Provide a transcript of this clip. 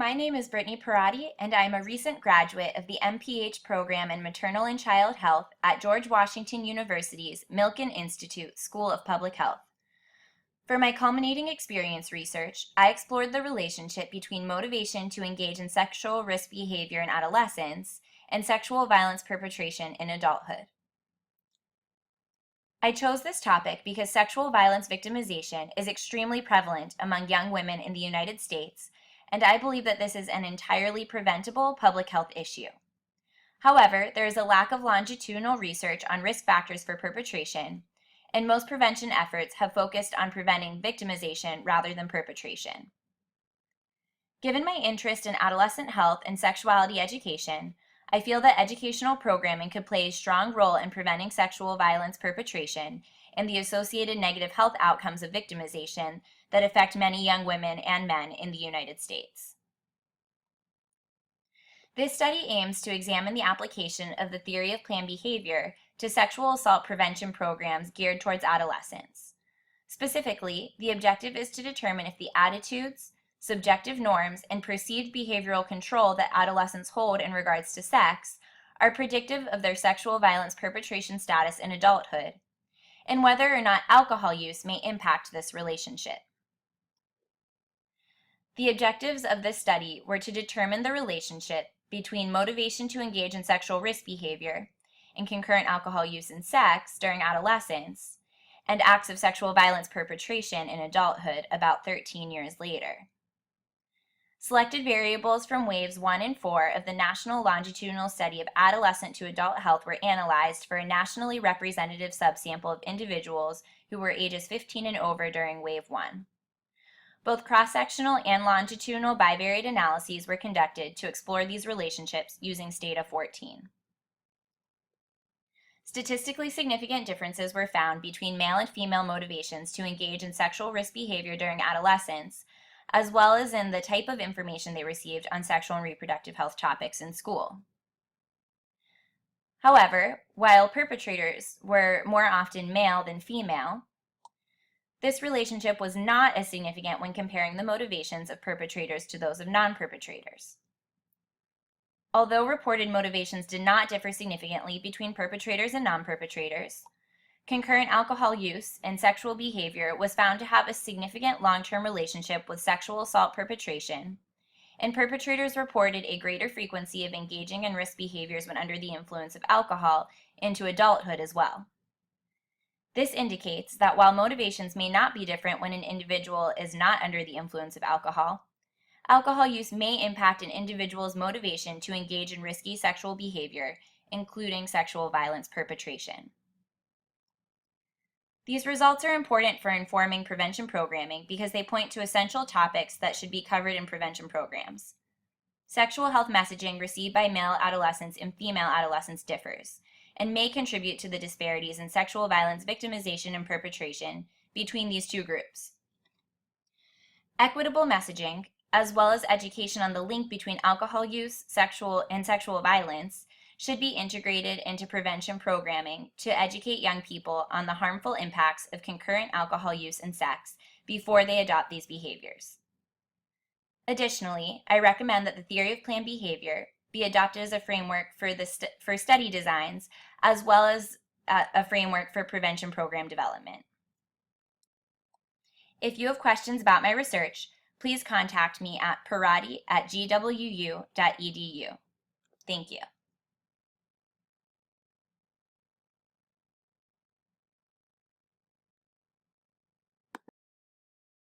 My name is Brittany Parati, and I'm a recent graduate of the MPH program in Maternal and Child Health at George Washington University's Milken Institute School of Public Health. For my culminating experience research, I explored the relationship between motivation to engage in sexual risk behavior in adolescence and sexual violence perpetration in adulthood. I chose this topic because sexual violence victimization is extremely prevalent among young women in the United States, and I believe that this is an entirely preventable public health issue. However, there is a lack of longitudinal research on risk factors for perpetration, and most prevention efforts have focused on preventing victimization rather than perpetration. Given my interest in adolescent health and sexuality education, I feel that educational programming could play a strong role in preventing sexual violence perpetration and the associated negative health outcomes of victimization that affect many young women and men in the United States. This study aims to examine the application of the theory of planned behavior to sexual assault prevention programs geared towards adolescents. Specifically, the objective is to determine if the attitudes, subjective norms, and perceived behavioral control that adolescents hold in regards to sex are predictive of their sexual violence perpetration status in adulthood, and whether or not alcohol use may impact this relationship. The objectives of this study were to determine the relationship between motivation to engage in sexual risk behavior and concurrent alcohol use and sex during adolescence and acts of sexual violence perpetration in adulthood about 13 years later. Selected variables from waves 1 and 4 of the National Longitudinal Study of Adolescent to Adult Health were analyzed for a nationally representative subsample of individuals who were ages 15 and over during wave 1. Both cross-sectional and longitudinal bivariate analyses were conducted to explore these relationships using Stata 14. Statistically significant differences were found between male and female motivations to engage in sexual risk behavior during adolescence, as well as in the type of information they received on sexual and reproductive health topics in school. However, while perpetrators were more often male than female, this relationship was not as significant when comparing the motivations of perpetrators to those of non-perpetrators. Although reported motivations did not differ significantly between perpetrators and non-perpetrators, concurrent alcohol use and sexual behavior was found to have a significant long-term relationship with sexual assault perpetration, and perpetrators reported a greater frequency of engaging in risk behaviors when under the influence of alcohol into adulthood as well. This indicates that while motivations may not be different when an individual is not under the influence of alcohol, alcohol use may impact an individual's motivation to engage in risky sexual behavior, including sexual violence perpetration. These results are important for informing prevention programming because they point to essential topics that should be covered in prevention programs. Sexual health messaging received by male adolescents and female adolescents differs and may contribute to the disparities in sexual violence victimization and perpetration between these two groups. Equitable messaging, as well as education on the link between alcohol use, sexual violence, should be integrated into prevention programming to educate young people on the harmful impacts of concurrent alcohol use and sex before they adopt these behaviors. Additionally, I recommend that the theory of planned behavior be adopted as a framework for study designs, as well as a framework for prevention program development. If you have questions about my research, please contact me at parati@gwu.edu. Thank you.